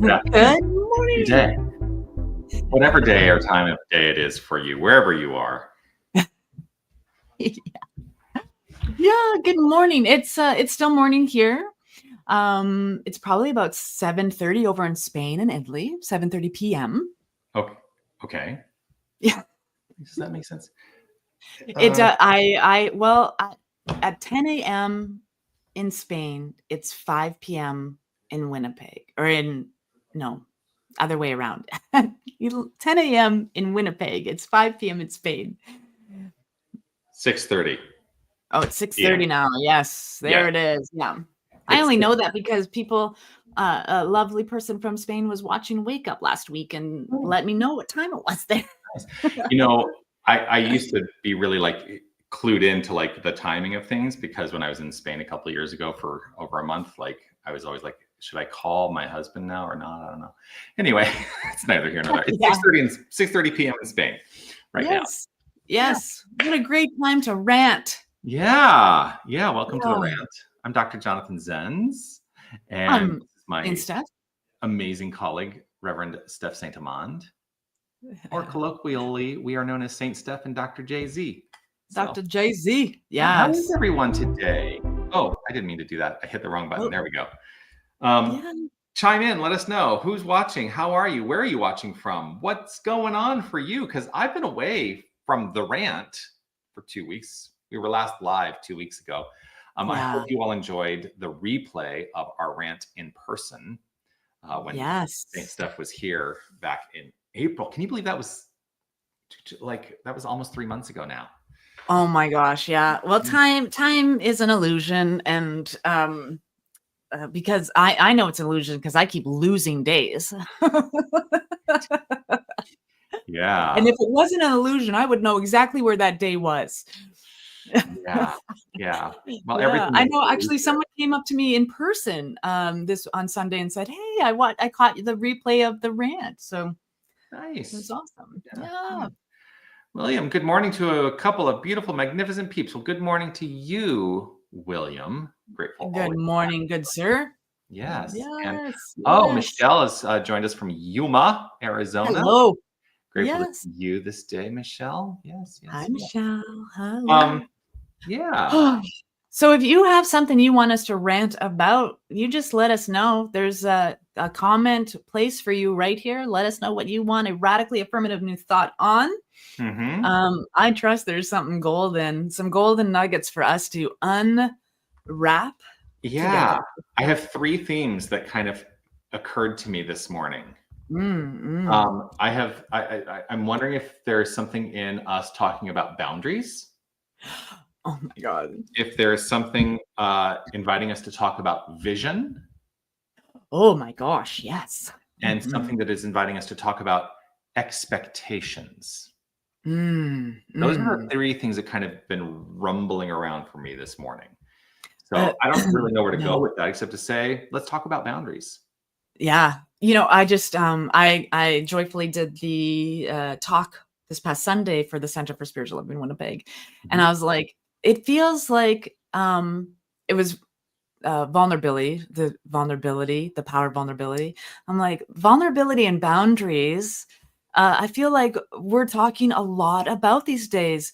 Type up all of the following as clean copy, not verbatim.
Good Good Good day. morning. Whatever day or time of day it is for you, wherever you are. Yeah, good morning. It's still morning here. It's probably about 7:30 over in Spain and Italy, 7:30 p.m. Okay. Okay. Yeah. Does that make sense? It I well at 10 a.m. in Spain, it's 5 p.m. in Winnipeg or in no, other way around. 10 a.m. in Winnipeg, it's 5 p.m. in Spain. 6:30. Oh, it's 6:30 Yeah. now. Yes, Yeah. there it is. Yeah. I It's only know that because people a lovely person from Spain was watching Wake Up last week and let me know what time it was there. nice. You know, I used to be really like clued into like the timing of things because when I was in Spain a couple of years ago for over a month, like I was always like, should I call my husband now or not? I don't know. Anyway, it's neither here nor there. It's Yeah. 6:30 p.m. in Spain right now. Yes. Yes. What a great time to rant. Yeah. Yeah. Welcome to the Yeah. rant. I'm Dr. Jonathan Zenz, and this is my And Steph. amazing colleague, Reverend Steph St. Amand, or colloquially, we are known as Saint Steph and Dr. JZ. Dr. JZ. How is Yes. everyone today? Oh, I didn't mean to do that. I hit the wrong button. Oh, There we go. yeah. Chime in. Let us know who's watching. How are you? Where are you watching from? What's going on for you? Because I've been away from the rant for 2 weeks. We were last live 2 weeks ago. I Yeah. hope you all enjoyed the replay of our rant in person when Yes. Saint Steph was here back in April. Can you believe that was almost 3 months ago now? Oh my gosh, yeah. Well, time is an illusion, and because I know it's an illusion because I keep losing days. Yeah. And if it wasn't an illusion, I would know exactly where that day was. Yeah. Yeah. Well, Yeah, everything I is know actually illusion. someone came up to me in person this on Sunday and said, "Hey, I caught the replay of the rant." So it was Nice. awesome. Yeah. Yeah. William, good morning to a couple of beautiful, magnificent peeps. Well, good morning to you, William. Grateful Good always. morning, good sir. Yes. And Yes. oh, Yes. Michelle has joined us from Yuma, Arizona. Hello. Grateful to Yes. see you this day, Michelle. Yes, Hi, yes, yes. Michelle. Hello. Yeah. So if you have something you want us to rant about, you just let us know. There's a comment place for you right here. Let us know what you want a radically affirmative new thought on. Mm-hmm. I trust there's something golden, some golden nuggets for us to unwrap Yeah. together. I have 3 themes that kind of occurred to me this morning. Mm. I'm wondering if there's something in us talking about boundaries. Oh my God. If there's something inviting us to talk about vision, Oh my gosh. Yes. and Mhm. something that is inviting us to talk about expectations. Mm, Those are the mm. 3 things that kind of been rumbling around for me this morning. Uh, So I don't really know where to go no. with that except to say, let's talk about boundaries. Yeah. I just I joyfully did the talk this past Sunday for the Center for Spiritual Living in Winnipeg. And Mhm. I was like, it feels like it was vulnerability, the power of vulnerability. I'm like, vulnerability and boundaries. I feel like we're talking a lot about these days.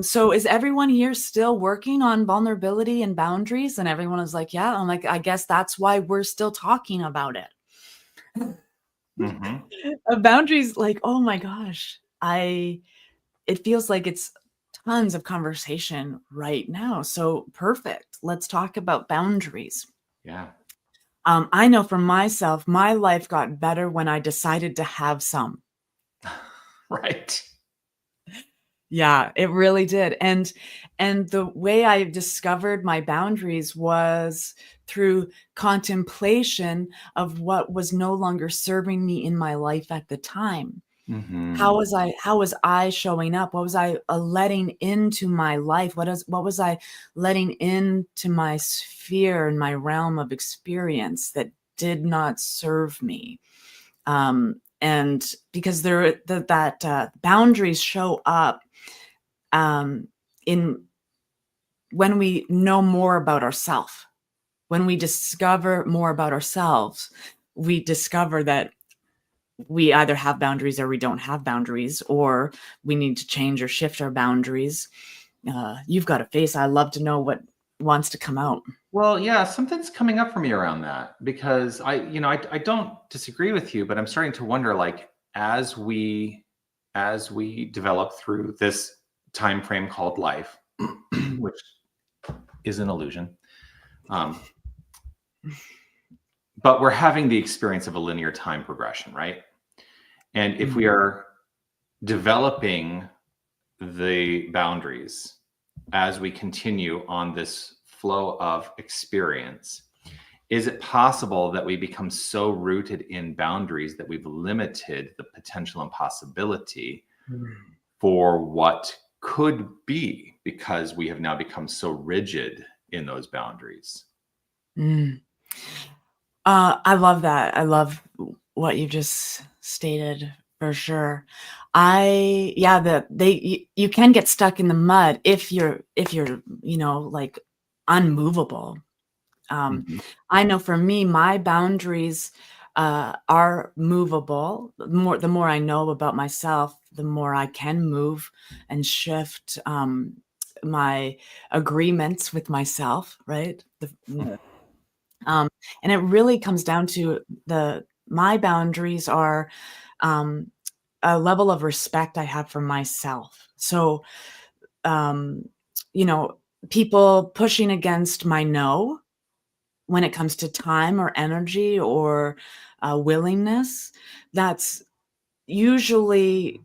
So is everyone here still working on vulnerability and boundaries? And everyone is like, yeah. I'm like, I guess that's why we're still talking about it. Mhm. Boundaries, like, oh my gosh, it feels like it's tons of conversation right now. So perfect. Let's talk about boundaries. Yeah. I know for myself, my life got better when I decided to have some. Right. Yeah, it really did. And the way I discovered my boundaries was through contemplation of what was no longer serving me in my life at the time. Mhm. How was I showing up? What was I letting into my life? What was I letting into my sphere and my realm of experience that did not serve me? And because boundaries show up in when we know more about ourselves, when we discover more about ourselves, we discover that we either have boundaries or we don't have boundaries, or we need to change or shift our boundaries. You've got a face. I love to know what wants to come out. Well, yeah, something's coming up for me around that because I don't disagree with you, but I'm starting to wonder, like, as we develop through this time frame called life, which is an illusion, but we're having the experience of a linear time progression, right? And if we are developing the boundaries as we continue on this flow of experience, is it possible that we become so rooted in boundaries that we've limited the potential and possibility for what could be because we have now become so rigid in those boundaries? I love that. I love what you just stated, for sure. You can get stuck in the mud if you're like unmovable. Mhm. I know for me, my boundaries are movable. The more I know about myself, the more I can move and shift my agreements with myself, right? And it really comes down to my boundaries are um, a level of respect I have for myself. So, um, you know, people pushing against my no when it comes to time or energy or willingness, that's usually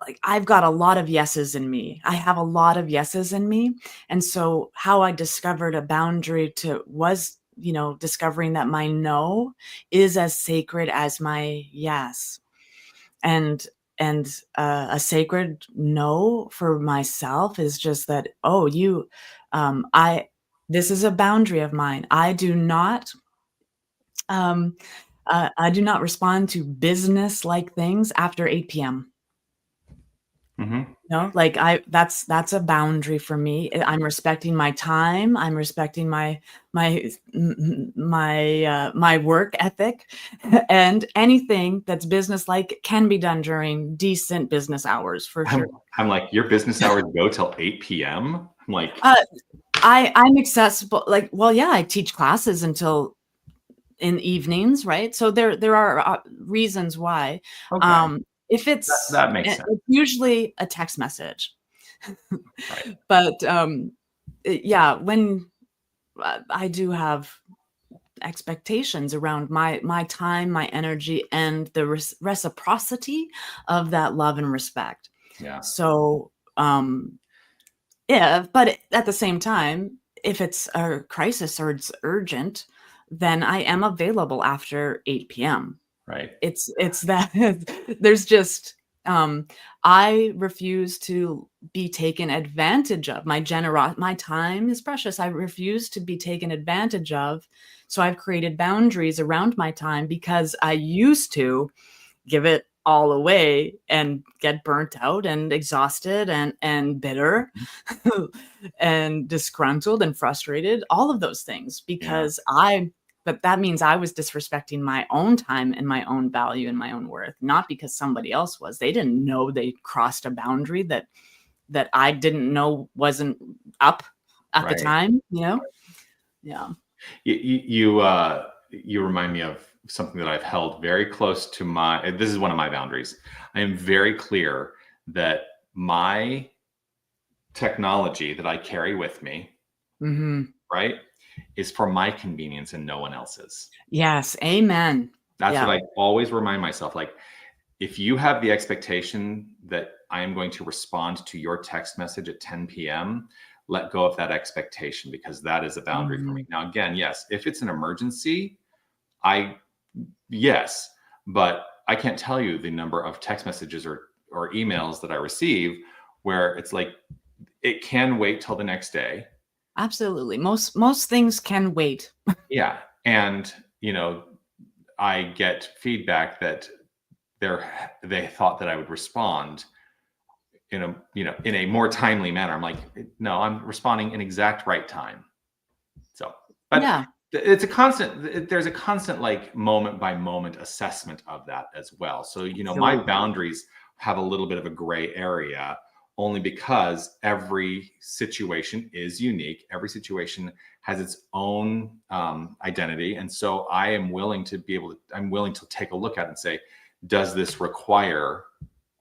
like I've got a lot of yeses in me. I have a lot of yeses in me. And so how I discovered a boundary was, discovering that my no is as sacred as my yes. And a sacred no for myself is just that, oh, I this is a boundary of mine. Um I do not respond to business like things after 8 p.m. Mhm. Like that's a boundary for me. I'm respecting my time. I'm respecting my work ethic, and anything that's business like can be done during decent business hours for sure. I'm like, your business hours go till 8 p.m.? I'm like, Uh, I'm accessible. Like, well, yeah, I teach classes until in evenings, right? So there are reasons why. okay, If that makes sense. it's usually a text message. Right. But, yeah, when I do have expectations around my time, my energy, and the reciprocity of that love and respect. Yeah. So, yeah, but at the same time, if it's a crisis or it's urgent, then I am available after 8 p.m. Right. It's that there's just I refuse to be taken advantage of. My time is precious. I refuse to be taken advantage of. So I've created boundaries around my time because I used to give it all away and get burnt out and exhausted and bitter and disgruntled and frustrated, all of those things Yeah. but that means I was disrespecting my own time and my own value and my own worth, not because somebody else was. They didn't know they crossed a boundary that I didn't know wasn't up at the Right. time, you know? Yeah. You remind me of something that I've held very close to this is one of my boundaries. I am very clear that my technology that I carry with me, Mhm. right, is for my convenience and no one else's. Yes, amen. That's Yeah. what I always remind myself. Like, if you have the expectation that I am going to respond to your text message at 10 p.m., let go of that expectation because that is a boundary for me. Mhm. Now, again, yes, if it's an emergency, yes, but I can't tell you the number of text messages or emails that I receive where it's like it can wait till the next day. Absolutely. Most things can wait. Yeah, and I get feedback that they thought that I would respond in a more timely manner. I'm like, no, I'm responding in exact right time. So, but Yeah. it's a constant, there's a constant like moment by moment assessment of that as well. So, my Absolutely. boundaries have a little bit of a gray area only because every situation is unique. Every situation has its own identity. And so I'm willing to take a look at it and say, does this require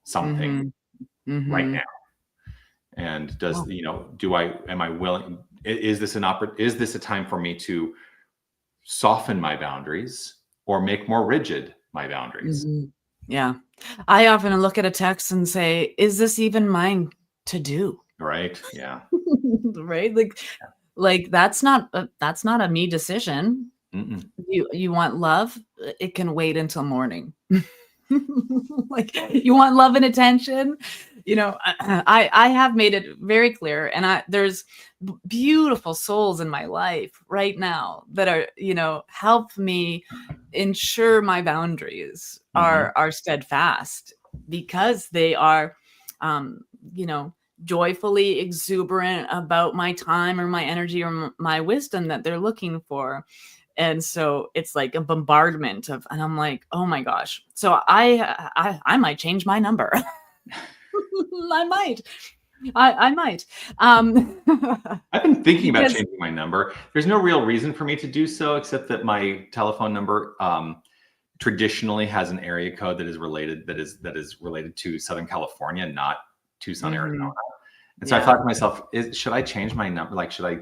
something right Mm-hmm. now? And Oh. am I willing, is this a time for me to soften my boundaries or make more rigid my boundaries? Mhm. Yeah. I often look at a text and say, "Is this even mine to do?" Right? Yeah. Right? Like that's not a me decision. Mm-mm. You want love? It can wait until morning. Like, you want love and attention? I have made it very clear, and there's beautiful souls in my life right now that are, help me ensure my boundaries Mm-hmm. are steadfast, because they are, um, you know, joyfully exuberant about my time or my energy or my wisdom that they're looking for. And so it's like a bombardment and I'm like, oh my gosh. So I might change my number. I might. I might. Um, I've been thinking about because changing my number. There's no real reason for me to do so, except that my telephone number traditionally has an area code that is related to Southern California, not Tucson, Arizona. Mhm, And so I yeah, thought to myself, should I change my number? Like, should I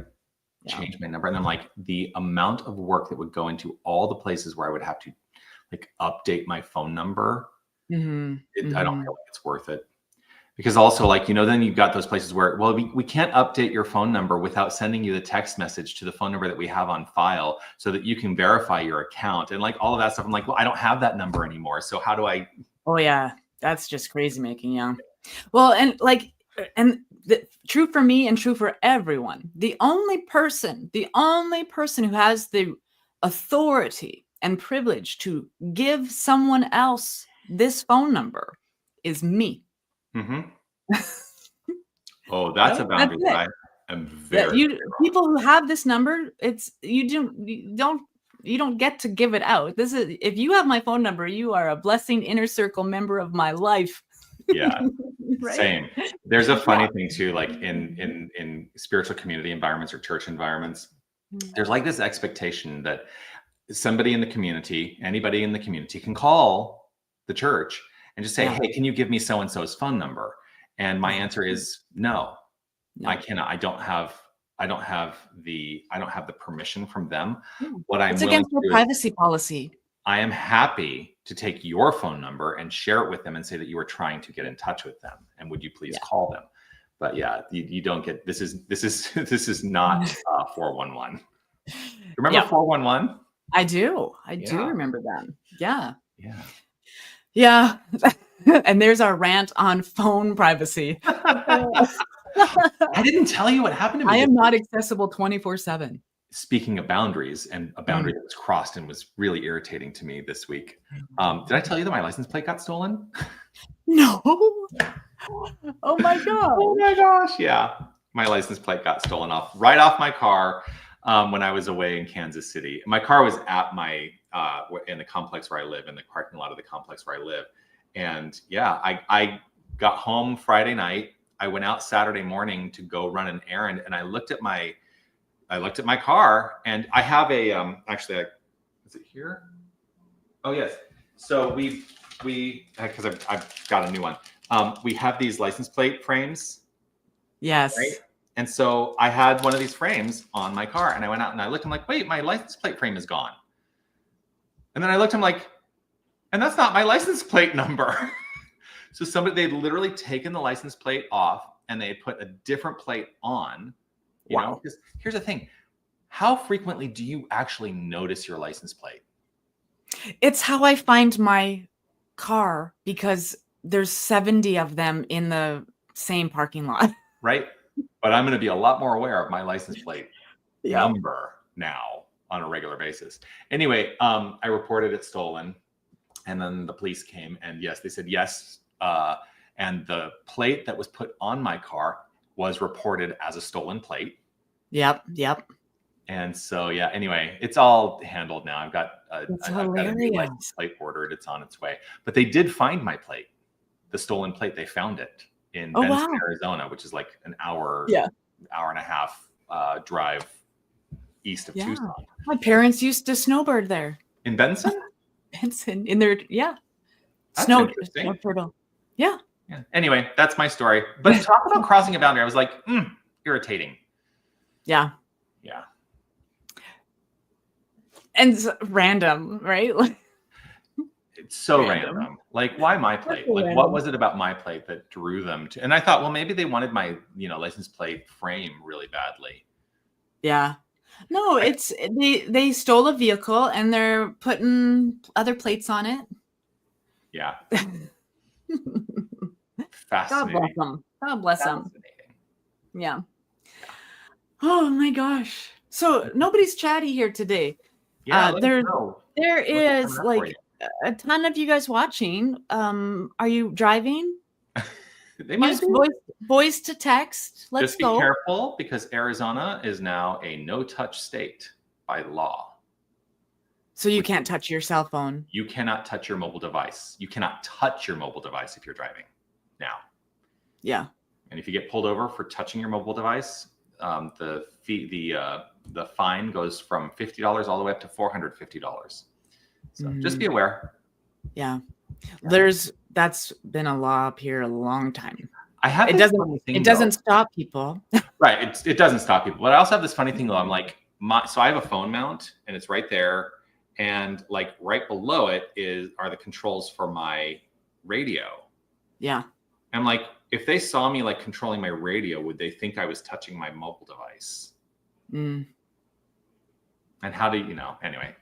yeah. change my number? And I'm like, the amount of work that would go into all the places where I would have to like update my phone number, Mhm, I don't feel mhm. like it's worth it. Because also, like, then you've got those places where, well, we can't update your phone number without sending you the text message to the phone number that we have on file so that you can verify your account and like all of that stuff. I'm like, well, I don't have that number anymore. So how do I? Oh yeah, that's just crazy making, yeah. Well, and true for me and true for everyone. The only person who has the authority and privilege to give someone else this phone number is me. Mhm. Oh, that's a That's boundary that it. I am That very you clear on. people who have this number, it's you don't get to give it out. This is If you have my phone number, you are a blessing inner circle member of my life. Yeah, Right? same. There's a Yeah. funny thing too, like in spiritual community environments or church environments, Mm. there's like this expectation that anybody in the community can call the church and just say, Yeah. "Hey, can you give me so and so's phone number?" And my Oh, answer is no. I no. cannot. I don't have the permission from them. Yeah. What I'm It's willing against to our do is privacy policy. I am happy to take your phone number and share it with them and say that you are trying to get in touch with them and would you please Yeah. call them. But yeah, you don't get, this is not 411. Remember Yep. 411? I do. I do Yeah. remember that. Yeah. Yeah. Yeah. And there's our rant on phone privacy. I didn't tell you what happened to me I this am not week. accessible 24/7. Speaking of boundaries, and a boundary Mm. that was crossed and was really irritating to me this week. Did I tell you that my license plate got stolen? No. Oh my Oh gosh. my gosh, yeah. My license plate got stolen right off my car when I was away in Kansas City. My car was at in the complex where I live, in the parking lot of the complex where I live. And yeah, I got home Friday night. I went out Saturday morning to go run an errand, and I looked at my car, and I have is it here? Oh yes. So we because I've got a new one. We have these license plate frames, right? Yes. And so I had one of these frames on my car, and I went out and I looked. I'm like, wait, my license plate frame is gone. And then I looked. I'm like, and that's not my license plate number. So they'd literally taken the license plate off and they had put a different plate on. Wow. Because here's the thing: how frequently do you actually notice your license plate? It's how I find my car, because there's 70 of them in the same parking lot. Right? But I'm going to be a lot more aware of my license plate Yep. number now on a regular basis. Anyway, I reported it stolen, and then the police came, and yes, they said yes, and the plate that was put on my car was reported as a stolen plate, Yep. Yep. And so, yeah, anyway, it's all handled now. I've got It's I've got a new license hilarious. plate ordered. It's on its way. But they did find my plate, the stolen plate. They found it in Oh, Benson, wow. Arizona, which is like an hour, Yeah. hour and a half drive east of Yeah. Tucson. My parents used to snowbird there. In Benson? Benson in their, yeah. That's Snow interesting. turtle. Yeah. Yeah. Anyway, that's my story. But talk about crossing a boundary. I was like, irritating. Yeah. Yeah. And it's random, right? Like, It's so random. random. Like, why my plate? So Like, what random. was it about my plate that drew them to? And I thought, well, maybe they wanted my, license plate frame really badly. Yeah. No, it's they stole a vehicle and they're putting other plates on it. Yeah. God Fascinating. bless them. God bless them. Fascinating. Yeah. Oh my gosh. So nobody's chatty here today. Yeah. let us There know there what's is coming up for like you. a ton of you guys watching. Are you driving? They might Use be. voice to text. Let's Just be go. careful because Arizona is now a no-touch state by law. So you can't touch your cell phone. You cannot touch your mobile device. You cannot touch your mobile device if you're driving now. Yeah. And if you get pulled over for touching your mobile device, the fine goes from $50 all the way up to $450. So just be aware. Yeah. That's been a law up here a long time. I have It this funny thing, It doesn't though. stop people. Right. It doesn't stop people. But I also have this funny thing though. I'm like, so I have a phone mount and it's right there. And like right below it are the controls for my radio. Yeah. I'm like, if they saw me like controlling my radio, would they think I was touching my mobile device? Mm. And how do you know? Anyway.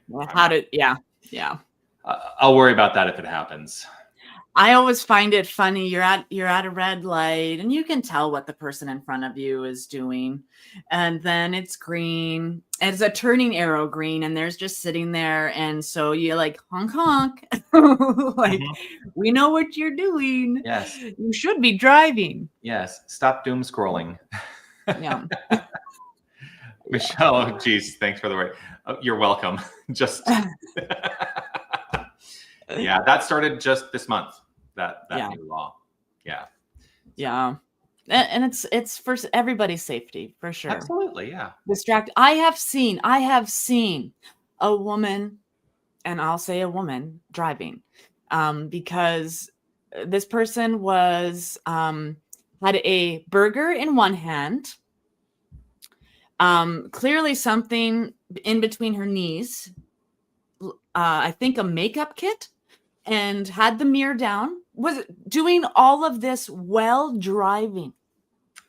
Yeah. I'll worry about that if it happens. I always find it funny. You're at a red light and you can tell what the person in front of you is doing. And then it's green. And it's a turning arrow green and there's just sitting there. And so you like honk honk. Like, we know what you're doing. Yes. You should be driving. Yes. Stop doom scrolling. Yeah. Michelle, oh, geez, thanks for the word. Oh, you're welcome. Just yeah, that started just this month. That new law. Yeah. Yeah. And it's for everybody's safety, for sure. Absolutely, yeah. I have seen a woman, and I'll say a woman, driving, because this person was had a burger in one hand, clearly something in between her knees, I think a makeup kit, and had the mirror down, was doing all of this while driving.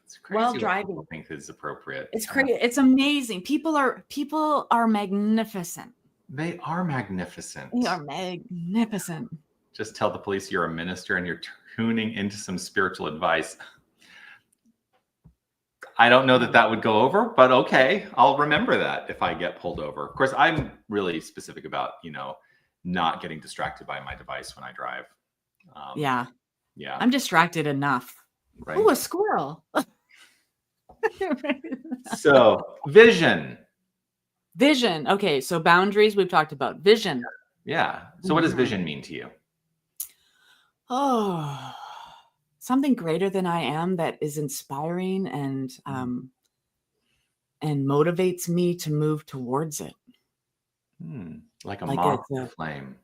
It's crazy While what driving. people think is appropriate. It's crazy. It's amazing. People are magnificent. They are magnificent. They are magnificent. Just tell the police you're a minister and you're tuning into some spiritual advice. I don't know that would go over, but okay, I'll remember that if I get pulled over. Of course, I'm really specific about, not getting distracted by my device when I drive. Yeah. Yeah. I'm distracted enough. Right. Oh, a squirrel. So vision. Okay. So boundaries, we've talked about. Vision. Yeah. So what does vision mean to you? Oh, something greater than I am that is inspiring and motivates me to move towards it. Like a moth to a flame.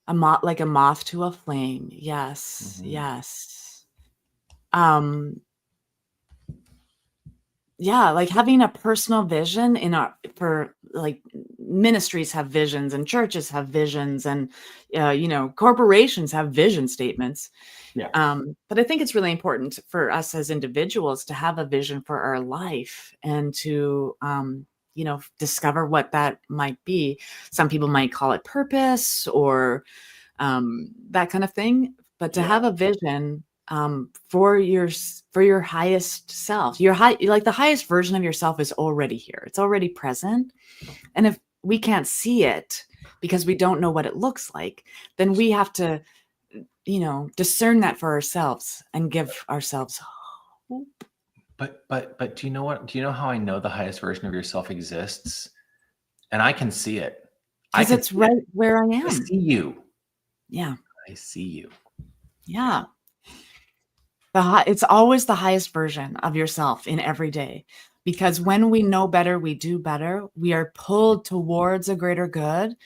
Like a moth to a flame. Yes. Yes. Yeah, like having a personal vision for like ministries have visions and churches have visions and corporations have vision statements. Yeah. But I think it's really important for us as individuals to have a vision for our life and to discover what that might be. Some people might call it purpose or that kind of thing. But to have a vision for your highest self, the highest version of yourself is already here. It's already present. And if we can't see it because we don't know what it looks like, then we have to, discern that for ourselves and give ourselves hope. But do you know what? Do you know how I know the highest version of yourself exists? And I can see it. I Because can it's see it. right where I I am. see you. Yeah. I see you. Yeah. It's always the highest version of yourself in every day, because when we know better, we do better. We are pulled towards a greater good.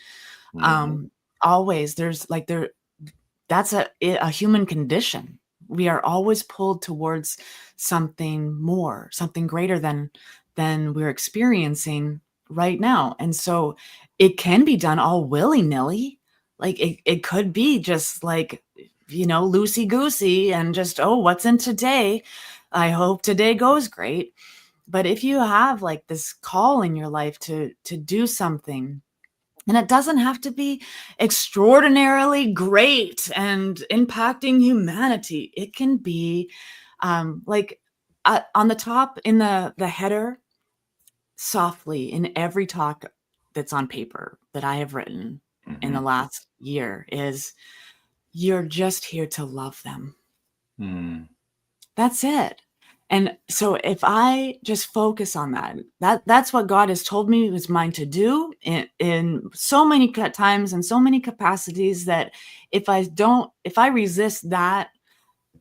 Mhm. Always there's like that's a human condition. We are always pulled towards something more, something greater than we're experiencing right now. And so it can be done all willy-nilly. Like it could be just like, loosey goosey and just, oh, what's in today? I hope today goes great. But if you have like this call in your life to do something, and it doesn't have to be extraordinarily great and impacting humanity. It can be like on the top in the header, softly in every talk that's on paper that I have written in the Mhm. last year is, you're just here to love them. Mm. That's it. And so if I just focus on that's what God has told me was mine to do in so many times and so many capacities, that if I resist that,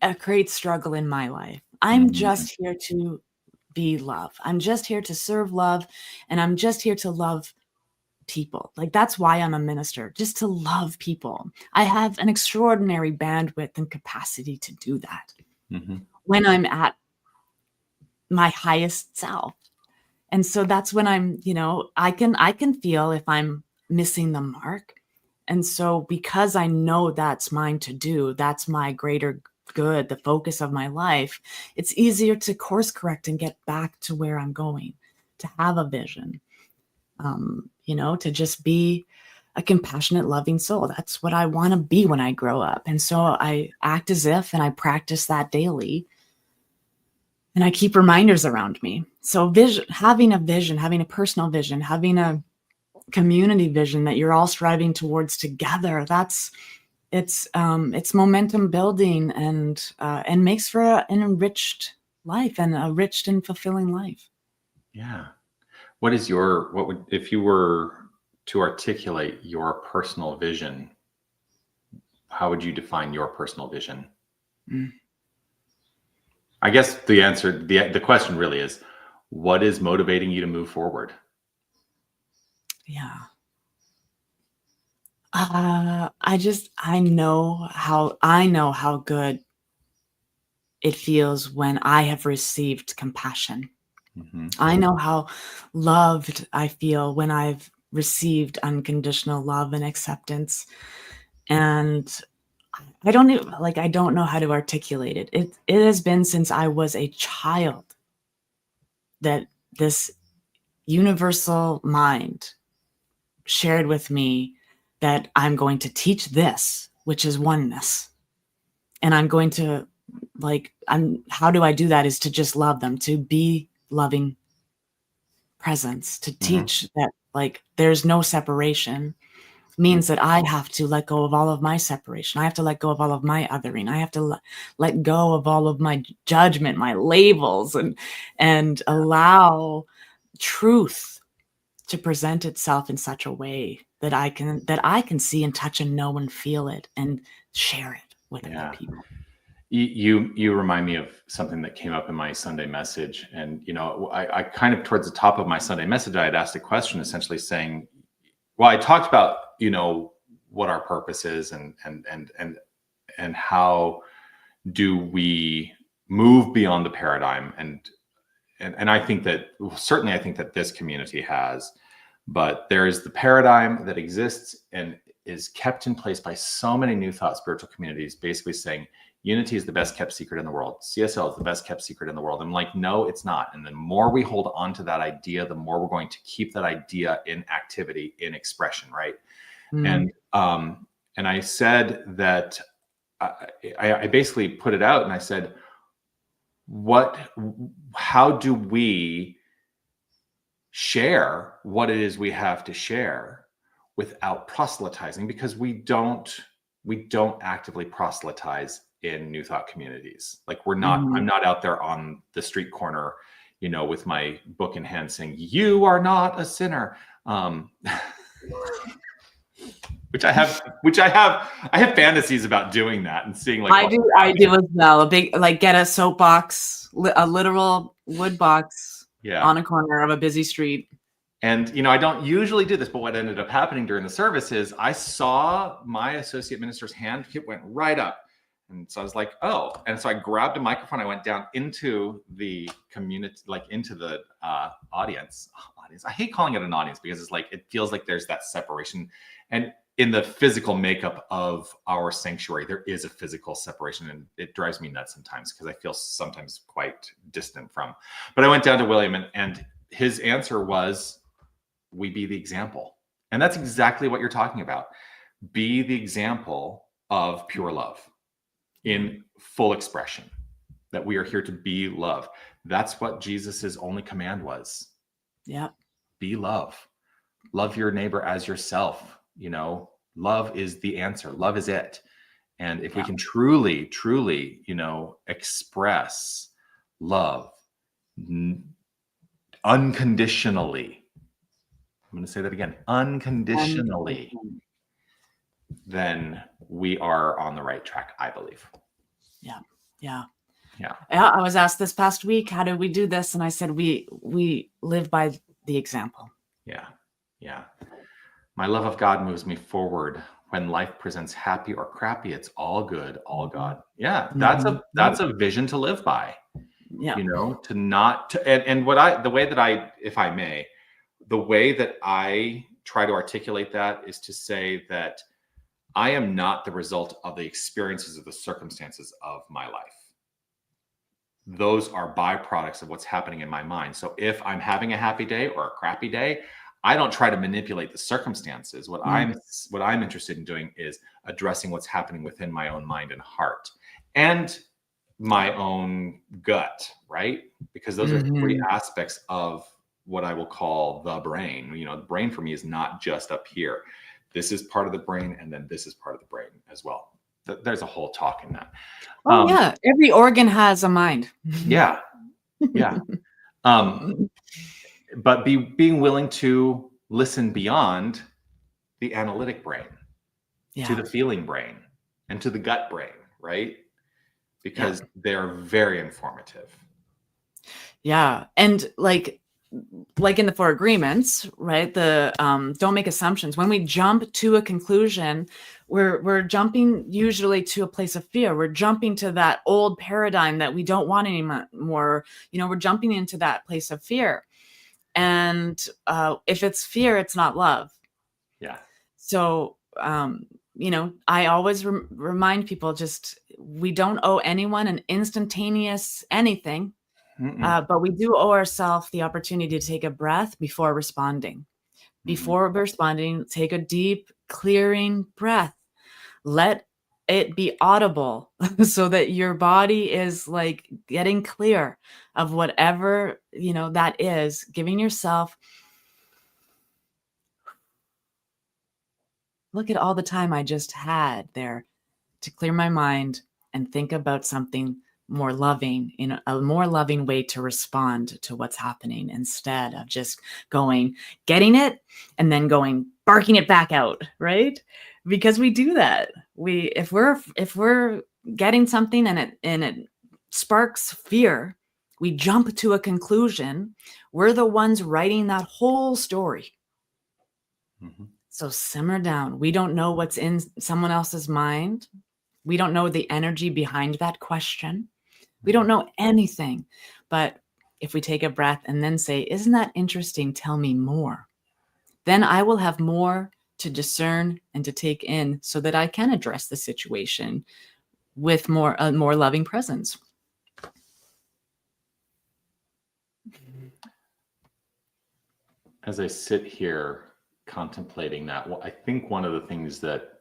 it creates struggle in my life. I'm Mhm. just here to be love. I'm just here to serve love, and I'm just here to love people. Like, that's why I'm a minister, just to love people. I have an extraordinary bandwidth and capacity to do that Mhm. when I'm at my highest self. And so that's when I can feel if I'm missing the mark. And so because I know that's mine to do, that's my greater good, the focus of my life, it's easier to course correct and get back to where I'm going, to have a vision, to just be a compassionate, loving soul. That's what I want to be when I grow up. And so I act as if, and I practice that daily. And I keep reminders around me. So having a personal vision, having a community vision that you're all striving towards together, it's momentum building, and makes for an enriched life and a rich and fulfilling life. Yeah. What would, if you were to articulate your personal vision, how would you define your personal vision? Mm, I guess the question really is, what is motivating you to move forward? yeah. I know how good it feels when I have received compassion. Mhm. I know how loved I feel when I've received unconditional love and acceptance. And I don't know how to articulate it. It has been since I was a child that this universal mind shared with me that I'm going to teach this, which is oneness. And I'm going to, how do I do that is to just love them, to be loving presence, to Mhm. teach that, like, there's no separation, Mhm. means that I have to let go of all of my separation. I have to let go of all of my othering. I have to let go of all of my judgment, my labels, and allow truth to present itself in such a way that I can see and touch and know and feel it and share it with other Yeah. people. You remind me of something that came up in my Sunday message, and I kind of, towards the top of my Sunday message, I had asked a question, essentially saying, well, I talked about what our purpose is, and how do we move beyond the paradigm, and I think that, well, certainly I think that this community has, but there is the paradigm that exists and is kept in place by so many New Thought spiritual communities, basically saying unity is the best kept secret in the world. CSL is the best kept secret in the world. I'm like, no, it's not. And the more we hold on to that idea, the more we're going to keep that idea in activity, in expression, right? Mm, And I said that, I basically put it out, and I said, what how do we share what it is we have to share without proselytizing? Because we don't actively proselytize in New Thought communities. Like I'm not out there on the street corner, with my book in hand saying, "You are not a sinner." Which I have fantasies about doing that and seeing like I do as well. A big, like, get a soapbox, a literal wood box on a corner of a busy street. And I don't usually do this, but what ended up happening during the service is I saw my associate minister's hand, it went right up. And so I was like, oh. And so I grabbed a microphone. I went down into the community, like into the audience. I hate calling it an audience because it's like, it feels like there's that separation. And in the physical makeup of our sanctuary, there is a physical separation, and it drives me nuts sometimes because I feel sometimes quite distant from. But I went down to William, and his answer was, we be the example. And that's exactly what you're talking about. Be the example of pure love in full expression, that we are here to be love. That's what Jesus's only command was. Yeah. Be love. Love your neighbor as yourself. Love is the answer. Love is it. And if we can truly, truly, express love unconditionally, I'm going to say that again, unconditionally, then we are on the right track, I believe. Yeah. I was asked this past week, how do we do this? And I said, we live by the example. Yeah. My love of God moves me forward. When life presents happy or crappy, it's all good, all God. Yeah, that's a vision to live by. Yeah. To not and the way that if I may, the way that I try to articulate that is to say that I am not the result of the experiences or the circumstances of my life. Those are byproducts of what's happening in my mind. So if I'm having a happy day or a crappy day, I don't try to manipulate the circumstances. What I'm interested in doing is addressing what's happening within my own mind and heart and my own gut, right? Because those are three aspects of what I will call the brain. The brain for me is not just up here. This is part of the brain, and then this is part of the brain as well. There's a whole talk in that. Yeah. Every organ has a mind. Yeah. But being willing to listen beyond the analytic brain to the feeling brain and to the gut brain, right? Because they're very informative. Yeah. And like in the 4 agreements, right? The don't make assumptions. When we jump to a conclusion, we're jumping usually to a place of fear. We're jumping to that old paradigm that we don't want anymore. We're jumping into that place of fear. And if it's fear, it's not love. Yeah. So, I always remind people, we don't owe anyone an instantaneous anything, but we do owe ourselves the opportunity to take a breath before responding. Before responding, take a deep, clearing breath. Let it be audible so that your body is like getting clear of whatever, that is, giving yourself. Look at all the time I just had there to clear my mind and think about something more loving, in a more loving way to respond to what's happening, instead of just getting it and then barking it back out, right? Because we do that. If we're getting something and it sparks fear, we jump to a conclusion. We're the ones writing that whole story. So simmer down. We don't know what's in someone else's mind. We don't know the energy behind that question. We don't know anything. But if we take a breath and then say, isn't that interesting? Tell me more. Then I will have more to discern and to take in so that I can address the situation with more loving presence. As I sit here contemplating that, I think one of the things that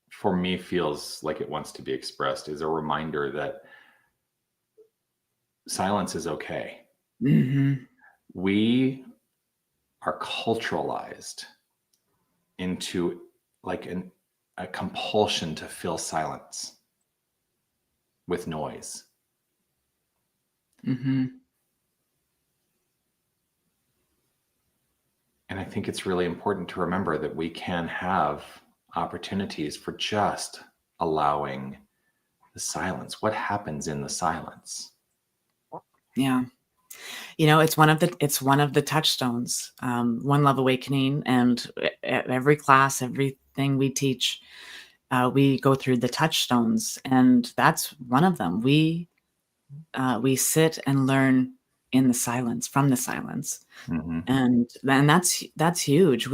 for me feels like it wants to be expressed is a reminder that silence is okay. We are culturalized into like a compulsion to fill silence with noise. Mm-hmm. And I think it's really important to remember that we can have opportunities for just allowing the silence. What happens in the silence? Yeah. It's one of the touchstones. One Love Awakening, and every class, everything we teach, we go through the touchstones, and that's one of them. We sit and learn in the silence, from the silence, Mm-hmm. and that's huge.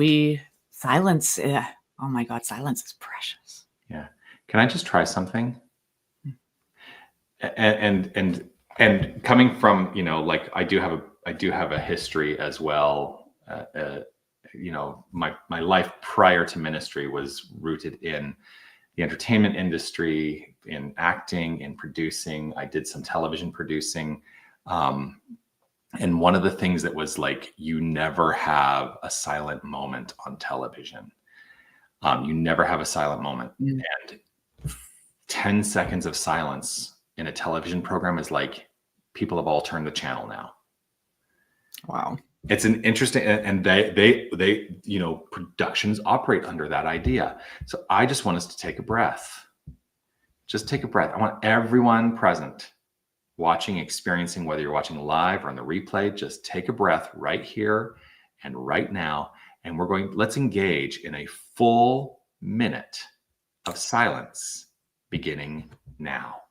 Silence. Oh my God, silence is precious. Yeah. Can I just try something? And coming from, like I do have a history as well. My life prior to ministry was rooted in the entertainment industry, in acting, in producing. I did some television producing. And one of the things that was like, you never have a silent moment on television. You never have a silent moment. Mm. And 10 seconds of silence in a television program is like, people have all turned the channel now. Wow. It's an interesting, and they productions operate under that idea. So I just want us to take a breath. Just take a breath. I want everyone present, watching, experiencing, whether you're watching live or on the replay, just take a breath right here and right now. And let's engage in a full minute of silence beginning now.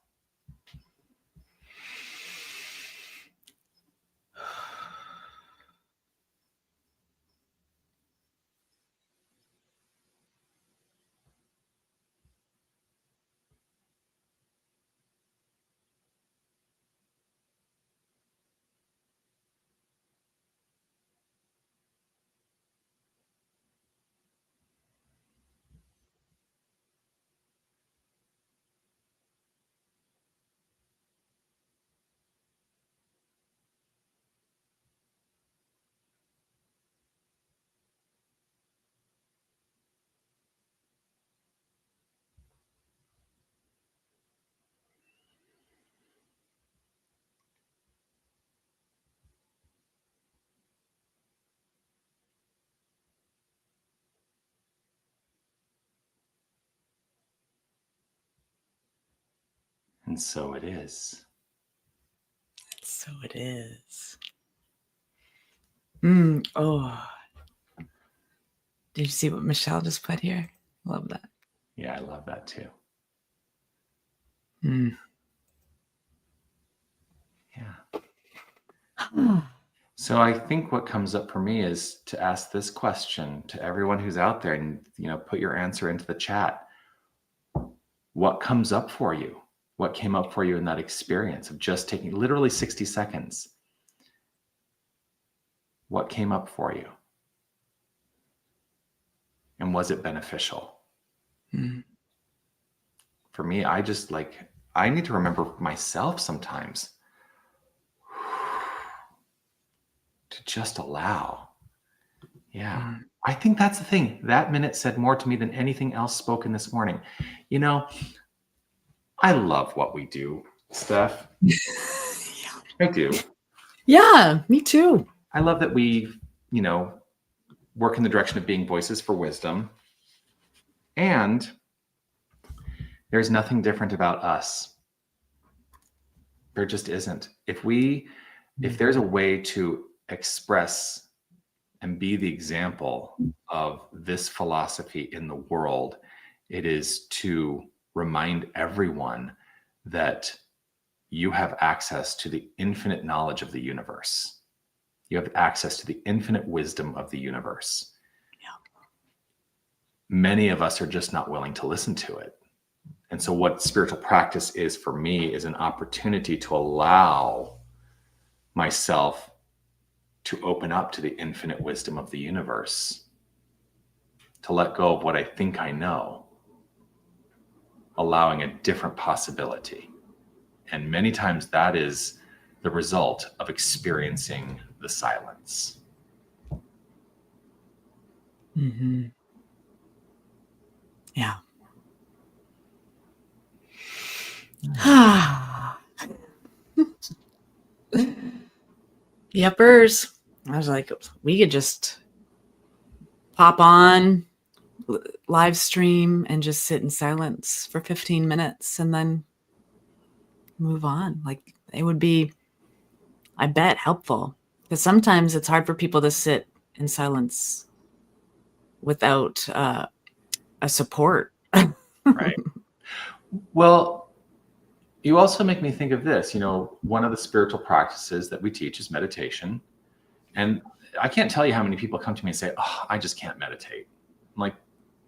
And so it is. So it is. Oh, did you see what Michelle just put here? Love that. Yeah, I love that too. Yeah. So I think what comes up for me is to ask this question to everyone who's out there, and put your answer into the chat. What comes up for you? What came up for you in that experience of just taking literally 60 seconds? What came up for you? And was it beneficial? For me, I need to remember myself sometimes to just allow. Yeah. I think that's the thing. That minute said more to me than anything else spoken this morning. I love what we do, Steph. I do. Yeah, me too. I love that we, work in the direction of being voices for wisdom. And there's nothing different about us. There just isn't. If there's a way to express and be the example of this philosophy in the world, it is to remind everyone that you have access to the infinite knowledge of the universe. You have access to the infinite wisdom of the universe. Yeah. Many of us are just not willing to listen to it. And so what spiritual practice is for me is an opportunity to allow myself to open up to the infinite wisdom of the universe, to let go of what I think I know, allowing a different possibility. And many times that is the result of experiencing the silence. Yeah. Yuppers. I was like, we could just pop on, live stream, and just sit in silence for 15 minutes and then move on. Like, it would be, I bet, helpful, because sometimes it's hard for people to sit in silence without a support. Right. Well, you also make me think of this. One of the spiritual practices that we teach is meditation. And I can't tell you how many people come to me and say, "Oh, I just can't meditate." I'm like,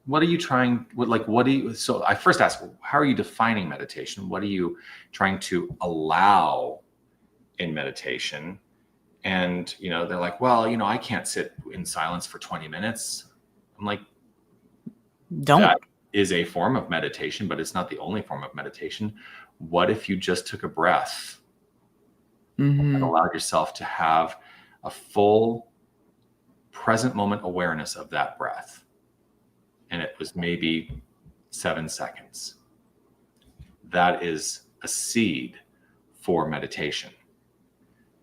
what are you trying? What do you? So I first ask, how are you defining meditation? What are you trying to allow in meditation? And they're like, well, I can't sit in silence for 20 minutes. I'm like, Don't. that is a form of meditation, but it's not the only form of meditation. What if you just took a breath and allowed yourself to have a full present moment awareness of that breath? And it was maybe 7 seconds. That is a seed for meditation.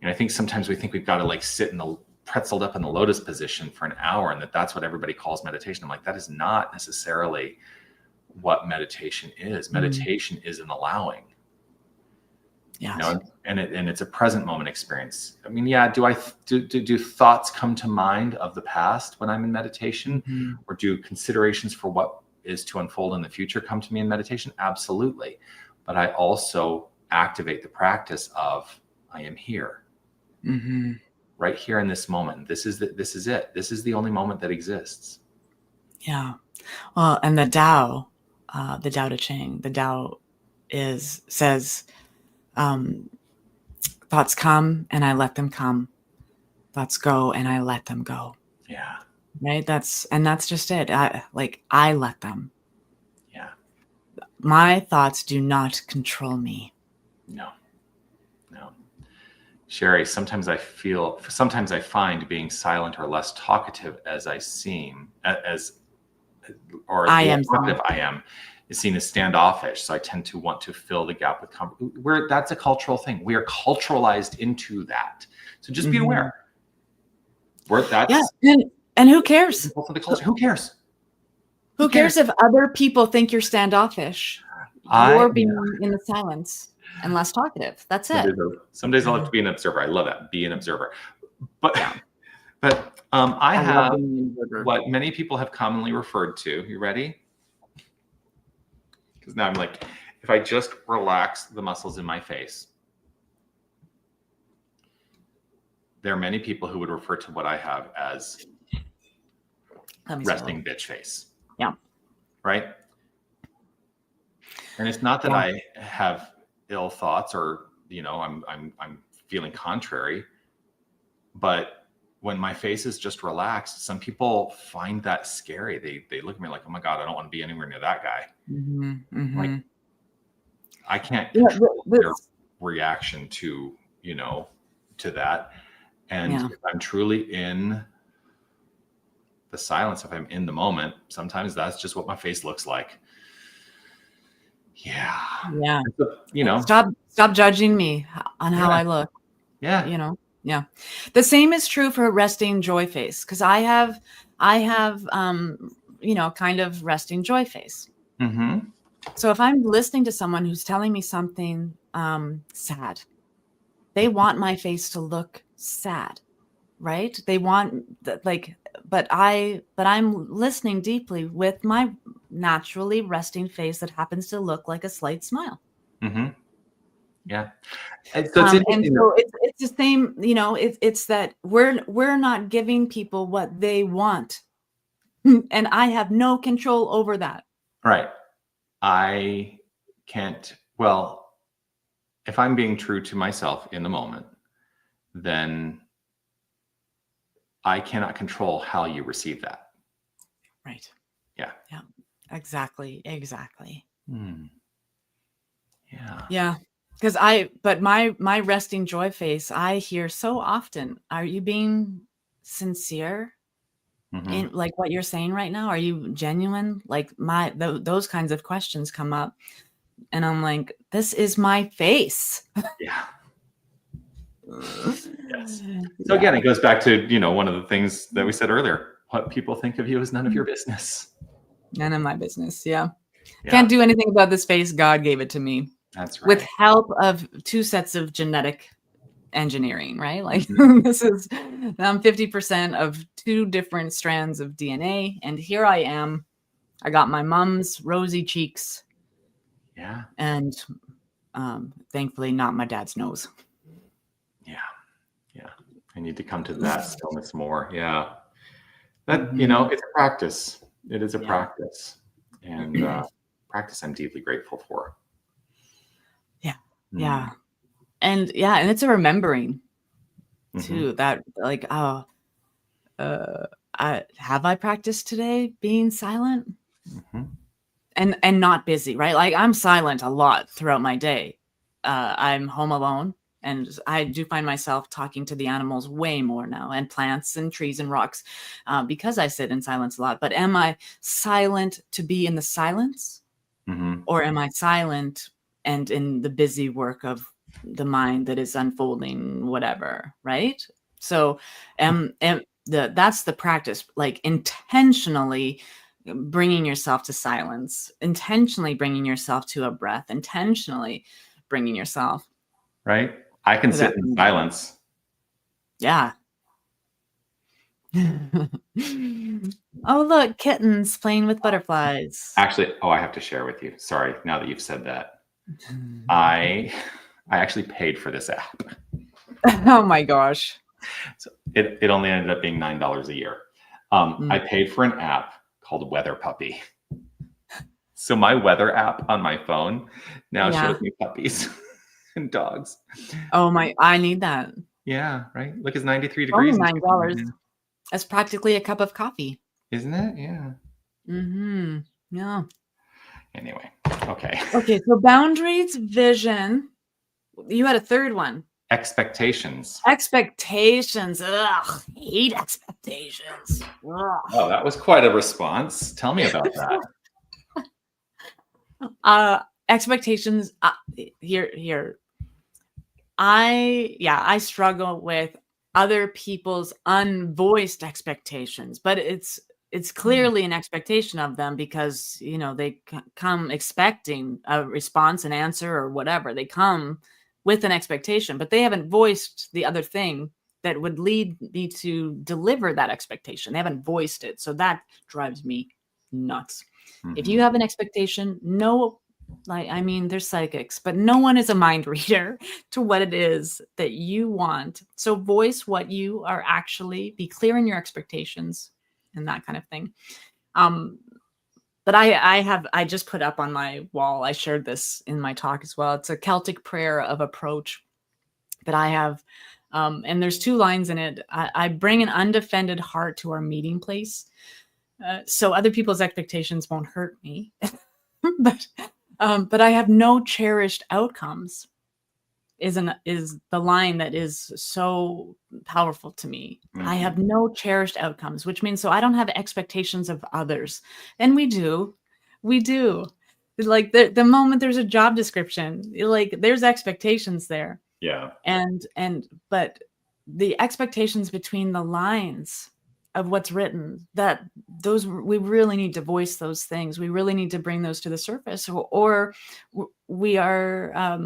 And I think sometimes we think we've got to sit in the pretzeled up in the lotus position for an hour, and that's what everybody calls meditation. I'm like, that is not necessarily what meditation is. Meditation is an allowing. Yeah. And it's a present moment experience. I mean, yeah, do thoughts come to mind of the past when I'm in meditation? Or do considerations for what is to unfold in the future come to me in meditation? Absolutely. But I also activate the practice of, I am here. Right here in this moment. This is it. This is the only moment that exists. Yeah. Well, and the Tao Te Ching, the Tao says, thoughts come and I let them come. Thoughts go and I let them go. Yeah. Right. That's just it. I let them. Yeah. My thoughts do not control me. No. Sherry, sometimes I find being silent or less talkative as I seem, or I the am talkative I am, is seen as standoffish. So I tend to want to fill the gap with that's a cultural thing. We are culturalized into that. So just be aware. And who cares? For the culture. Who cares? Who cares if other people think you're standoffish? You're being in the silence and less talkative. That's it. Some days I'll have to be an observer. I love that. Be an observer. But I have what many people have commonly referred to. You ready? Because now I'm like, if I just relax the muscles in my face, there are many people who would refer to what I have as resting bitch face. Yeah. Right. And it's not that I have ill thoughts or I'm feeling contrary, but when my face is just relaxed, some people find that scary. They look at me like, oh my God, I don't want to be anywhere near that guy. Like, I can't control their reaction to that. And if I'm truly in the silence, if I'm in the moment, sometimes that's just what my face looks like. Yeah. Stop judging me on how I look. Yeah. The same is true for resting joy face, because I have kind of resting joy face. So if I'm listening to someone who's telling me something sad, they want my face to look sad, right? They want but I'm listening deeply with my naturally resting face that happens to look like a slight smile. Yeah. And so it's the same, it's that we're not giving people what they want. And I have no control over that. Right. I can't, if I'm being true to myself in the moment, then I cannot control how you receive that. Right. Yeah. Yeah. Exactly. Yeah. Because my resting joy face, I hear so often, are you being sincere in like what you're saying right now? Are you genuine? Like those kinds of questions come up. And I'm like, this is my face. Yeah. Yes. So Yeah. again, it goes back to, one of the things that we said earlier. What people think of you is none of your business. None of my business. Yeah. Yeah, Can't do anything about this face. God gave it to me that's with right. help of 2 sets of genetic engineering, right? Like Mhm. I'm 50% of 2 different strands of DNA. And here I am. I got my mom's rosy cheeks Yeah. and thankfully not my dad's nose. Yeah. Yeah. I need to come to that stillness more. Yeah. That, Mhm. it's a practice. It is a Yeah. practice. And practice I'm deeply grateful for. Yeah. Mm. Yeah. And it's a remembering Mhm. too that like, oh, I practiced today being silent Mhm. and not busy, right? Like I'm silent a lot throughout my day. I'm home alone and I do find myself talking to the animals way more now and plants and trees and rocks because I sit in silence a lot. But am I silent to be in the silence Mhm. or am I silent and in the busy work of the mind that is unfolding whatever, right? So that's the practice, like intentionally bringing yourself to silence, intentionally bringing yourself to a breath, intentionally bringing yourself Right? I can to sit that in moment. silence. Yeah. Oh, look, kittens playing with butterflies. Actually, I have to share with you. Sorry, now that you've said that. I I actually paid for this app. Oh my gosh. So it only ended up being $9 a year. I Mm, paid for an app called Weather Puppy. So my weather app on my phone now shows yeah. me puppies and dogs. Oh my, I need that. Yeah, right. Look, it's 93 Only degrees in Tucson right $9. now. That's practically a cup of coffee. Isn't it? Yeah. Mhm. Yeah. Anyway, okay. Okay, so boundaries, vision. You had a third one. Expectations. Expectations. Ugh, hate expectations. Oh, Ugh. that was quite a response. Tell me about that. Expectations. Here. I struggle with other people's unvoiced expectations, but it's clearly an expectation of them because they come expecting a response, an answer, or whatever. They come with an expectation, but they haven't voiced the other thing that would lead me to deliver that expectation. They haven't voiced it, so that drives me nuts. If you Mhm. have an expectation, no, like I mean, there's psychics, but no one is a mind reader to what it is that you want. So voice what you are actually, be clear in your expectations and that kind of thing. Um, but I just put up on my wall, I shared this in my talk as well. It's a Celtic prayer of approach that I have. And there's 2 lines in it. I bring an undefended heart to our meeting place. So other people's expectations won't hurt me. But I have no cherished outcomes is the line that is so powerful to me. I Mhm. have no cherished outcomes, which means so I don't have expectations of others. And we do. We do. Like the moment there's a job description, like there's expectations there. Yeah. But the expectations between the lines of what's written, that those we really need to voice those things. We really need to bring those to the surface, or we are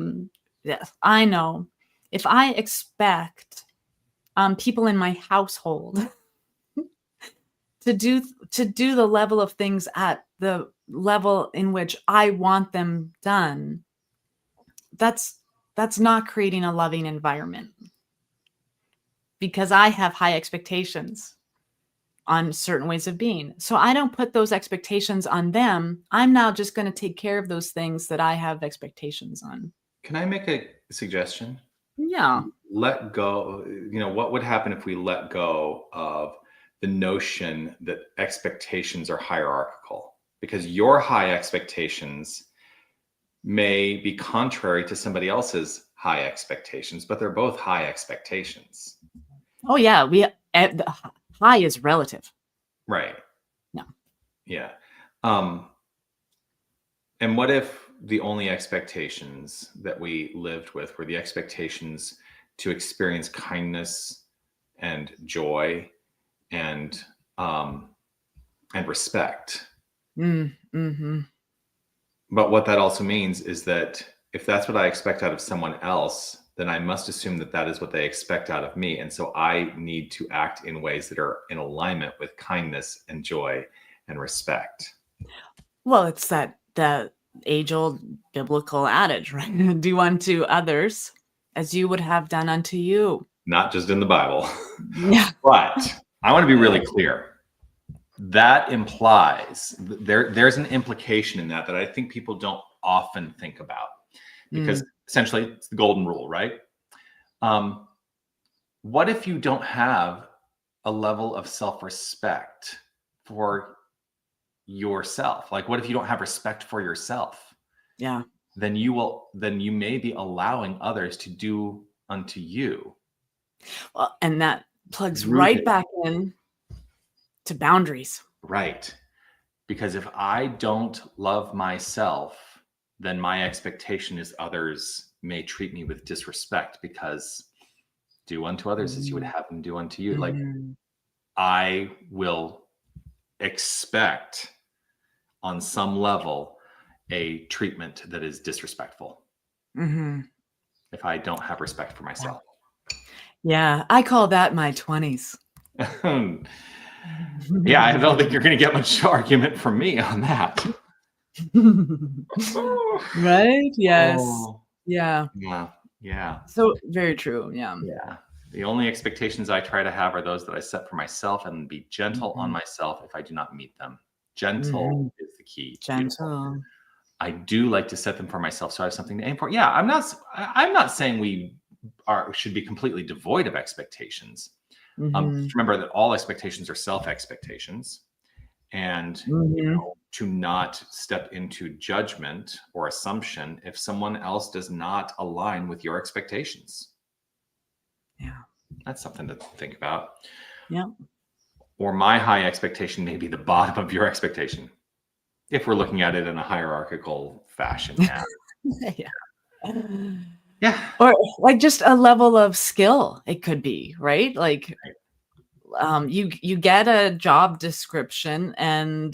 yes, I know. If I expect people in my household to do the level of things at the level in which I want them done, that's not creating a loving environment because I have high expectations on certain ways of being. So I don't put those expectations on them. I'm now just going to take care of those things that I have expectations on. Can I make a suggestion? Yeah. Let go. What would happen if we let go of the notion that expectations are hierarchical? Because your high expectations may be contrary to somebody else's high expectations, but they're both high expectations. Oh yeah, the high is relative. Right. No. Yeah. And what if the only expectations that we lived with were the expectations to experience kindness and joy and respect. Mm-hmm. But what that also means is that if that's what I expect out of someone else, then I must assume that that is what they expect out of me. And so I need to act in ways that are in alignment with kindness and joy and respect. Well, it's that age-old biblical adage, right? Do unto others as you would have done unto you. Not just in the Bible. Yeah. But I want to be really clear. That implies there's an implication in that I think people don't often think about, because essentially it's the golden rule, right? What if you don't have a level of self-respect for yourself? Like, what if you don't have respect for yourself? Yeah. Then you may be allowing others to do unto you. Well, and that plugs right back in to boundaries. Right. Because if I don't love myself, then my expectation is others may treat me with disrespect, because do unto others as you would have them do unto you. Like, I will expect on some level a treatment that is disrespectful if I don't have respect for myself. Yeah, I call that my 20s. Yeah, I don't think you're going to get much argument from me on that. Right? Yes. Oh, yeah. Yeah. So very true. Yeah. Yeah. The only expectations I try to have are those that I set for myself, and be gentle on myself if I do not meet them. Gentle is the key. Gentle. I do like to set them for myself, so I have something to aim for. Yeah, I'm not saying we should be completely devoid of expectations. Just remember that all expectations are self-expectations, and to not step into judgment or assumption if someone else does not align with your expectations. Yeah, that's something to think about. Yeah. Or my high expectation may be the bottom of your expectation, if we're looking at it in a hierarchical fashion. Yeah. Or like just a level of skill, it could be, right? Like you get a job description and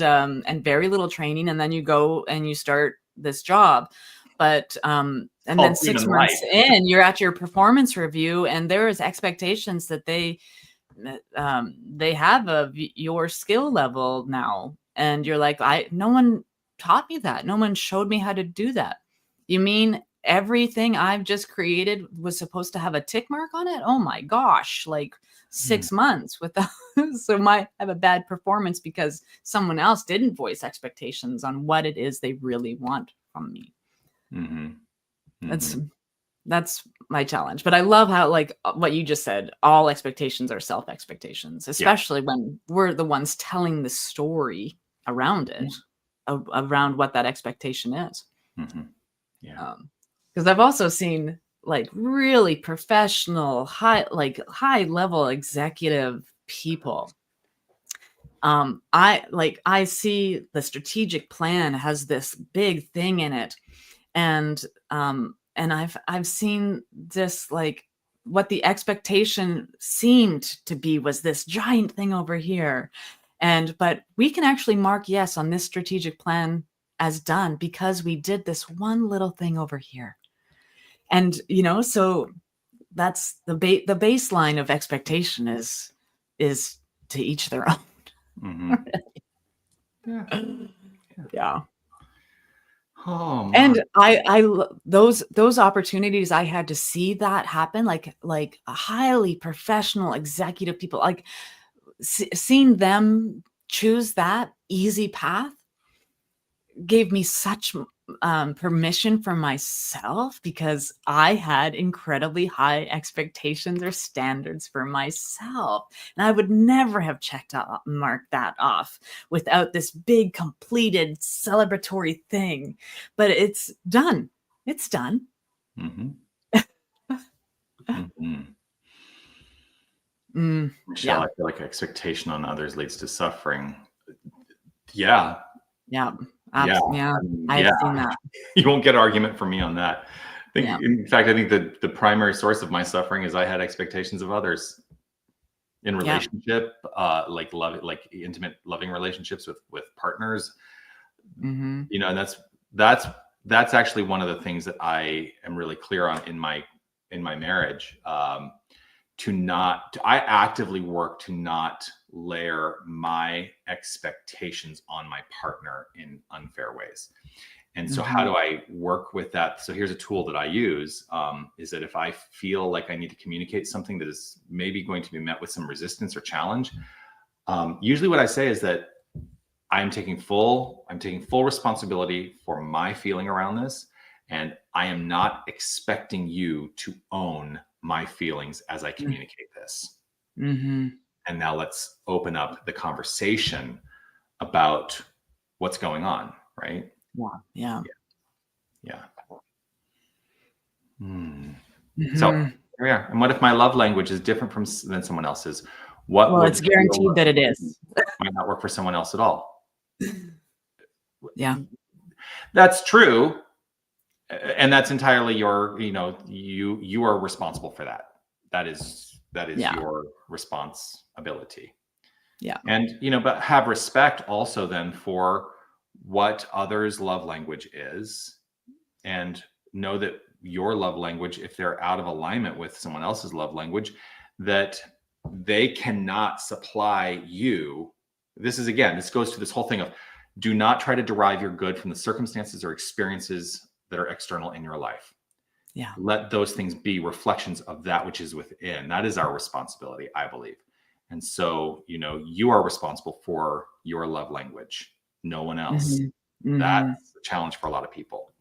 very little training, and then you go and you start this job. But and then 6 months in, you're at your performance review, and there is expectations that they have of your skill level now. And you're like, no one taught me that. No one showed me how to do that. You mean everything I've just created was supposed to have a tick mark on it? Oh my gosh, like 6 months without. So I have a bad performance because someone else didn't voice expectations on what it is they really want from me. That's my challenge. But I love how, like what you just said, all expectations are self-expectations, especially when we're the ones telling the story around it, around what that expectation is. Because I've also seen like really professional, high level executive people. I see the strategic plan has this big thing in it, and I've seen this, like what the expectation seemed to be was this giant thing over here, but we can actually mark yes on this strategic plan as done because we did this one little thing over here. And so that's the baseline of expectation is to each their own. Yeah. Oh, and I those opportunities I had to see that happen, like a highly professional executive people, like seeing them choose that easy path gave me such permission for myself, because I had incredibly high expectations or standards for myself, and I would never have marked that off without this big completed celebratory thing. But it's done. It's done. Michelle, I feel like expectation on others leads to suffering. Yeah. Yeah. Yeah, I've Yeah. seen that. You won't get argument from me on that. Yeah. In fact, I think that the primary source of my suffering is I had expectations of others in Yeah. relationship, like like intimate, loving relationships with partners. Mm-hmm. You know, and that's actually one of the things that I am really clear on in my marriage. I actively work to not layer my expectations on my partner in unfair ways. And so how do I work with that? So here's a tool that I use, is that if I feel like I need to communicate something that is maybe going to be met with some resistance or challenge, usually what I say is that I'm taking full responsibility for my feeling around this. And I am not expecting you to own my feelings as I communicate this. Mm-hmm. And now let's open up the conversation about what's going on, right? Yeah. Yeah. So Mm-hmm. here we are. And what if my love language is different than someone else's? What Well, would it's guaranteed that it is. might not work for someone else at all? Yeah. That's true. And that's entirely your, you are responsible for that. That is your responsibility. Yeah. And, but have respect also then for what others' love language is, and know that your love language, if they're out of alignment with someone else's love language, that they cannot supply you. This goes to this whole thing of, do not try to derive your good from the circumstances or experiences that are external in your life. Yeah. Let those things be reflections of that which is within. That is our responsibility, I believe. And so, you are responsible for your love language, no one else. Mm-hmm. That's a challenge for a lot of people.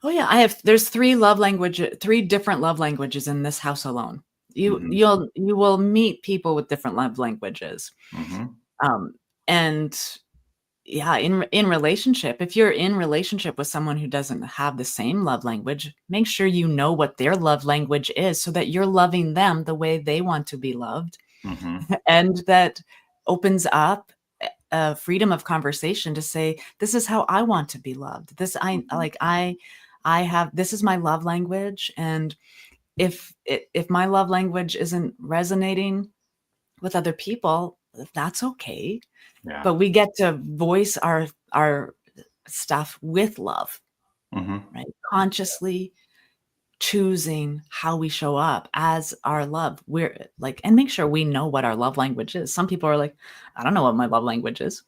Oh yeah, there's three different love languages in this house alone. You will meet people with different love languages. And yeah, in relationship, if you're in relationship with someone who doesn't have the same love language, make sure you know what their love language is so that you're loving them the way they want to be loved. And that opens up a freedom of conversation to say, this is how I want to be loved. This this is my love language. And if my love language isn't resonating with other people, that's okay. Yeah. But we get to voice our stuff with love, right? Consciously choosing how we show up as our love. We're like, and make sure we know what our love language is. Some people are like, I don't know what my love language is.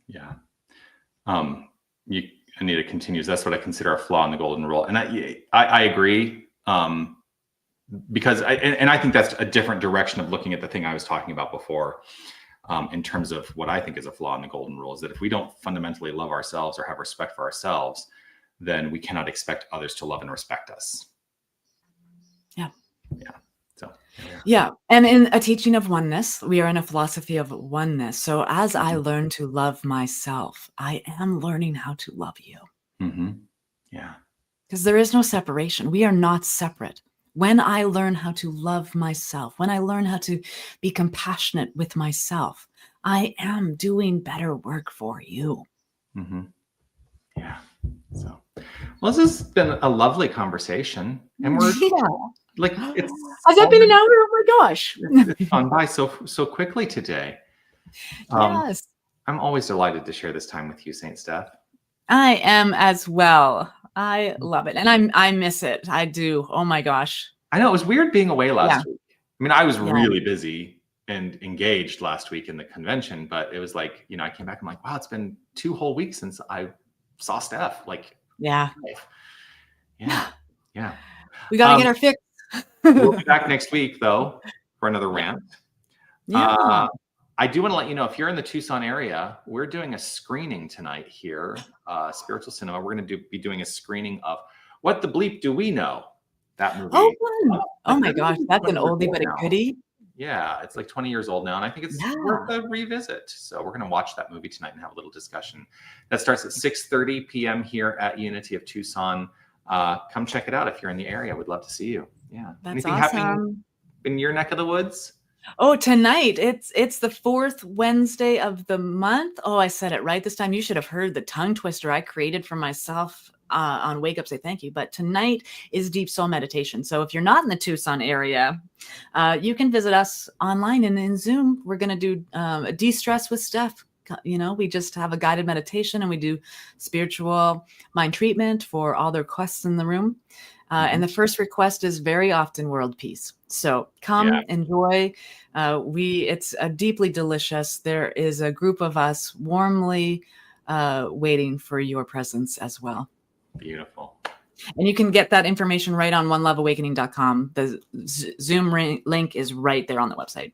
Yeah. Anita continues, that's what I consider a flaw in the golden rule. And I agree. Because I think that's a different direction of looking at the thing I was talking about before, in terms of what I think is a flaw in the golden rule, is that if we don't fundamentally love ourselves or have respect for ourselves, then we cannot expect others to love and respect us. Yeah. Yeah. So, yeah. And in a teaching of oneness, we are in a philosophy of oneness. So as I learn to love myself, I am learning how to love you. Yeah. Because there is no separation. We are not separate. When I learn how to love myself, when I learn how to be compassionate with myself, I am doing better work for you. Yeah. So, well, this has been a lovely conversation, and we're like, it's has that been an hour? Oh my gosh! It's gone by so quickly today. Yes, I'm always delighted to share this time with you, Saint Steph. I am as well. I love it, and I miss it. I do. Oh my gosh! I know it was weird being away last week. I mean, I was really busy and engaged last week in the convention, but it was like, I came back. I'm like, wow, it's been 2 whole weeks since I saw Steph. Like, yeah. We got to get our fix. We'll be back next week though for another rant. Yeah. I do want to let you know, if you're in the Tucson area, we're doing a screening tonight here, Spiritual Cinema. We're going to be doing a screening of What the Bleep Do We Know? That movie. Oh, fun. Oh my gosh, that's an oldie but a goodie. Yeah, it's like 20 years old now, and I think it's worth a revisit. So we're going to watch that movie tonight and have a little discussion. That starts at 6:30 p.m. here at Unity of Tucson. Come check it out if you're in the area. We'd love to see you. Yeah. That's Anything awesome. happening in your neck of the woods? Oh, tonight. It's the fourth Wednesday of the month. Oh, I said it right this time. You should have heard the tongue twister I created for myself on Wake Up Say Thank You. But tonight is Deep Soul Meditation. So if you're not in the Tucson area, you can visit us online and in Zoom. We're going to do a de-stress with Steph. You know, we just have a guided meditation and we do spiritual mind treatment for all the requests in the room. And the first request is very often world peace. So come enjoy. It's deeply delicious. There is a group of us warmly waiting for your presence as well. Beautiful. And you can get that information right on oneloveawakening.com. The Zoom link is right there on the website.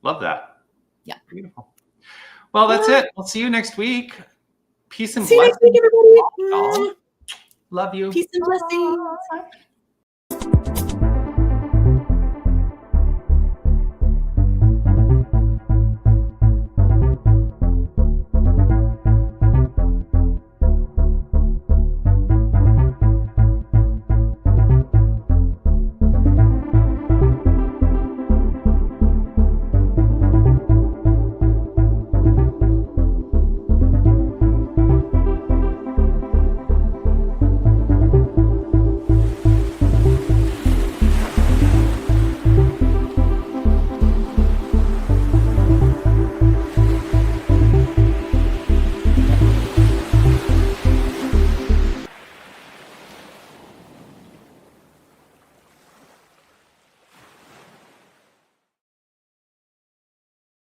Love that. Yeah. Beautiful. Well, that's it. We'll see you next week. Peace and See you blessings. next week, everybody. Love you. Peace and blessings.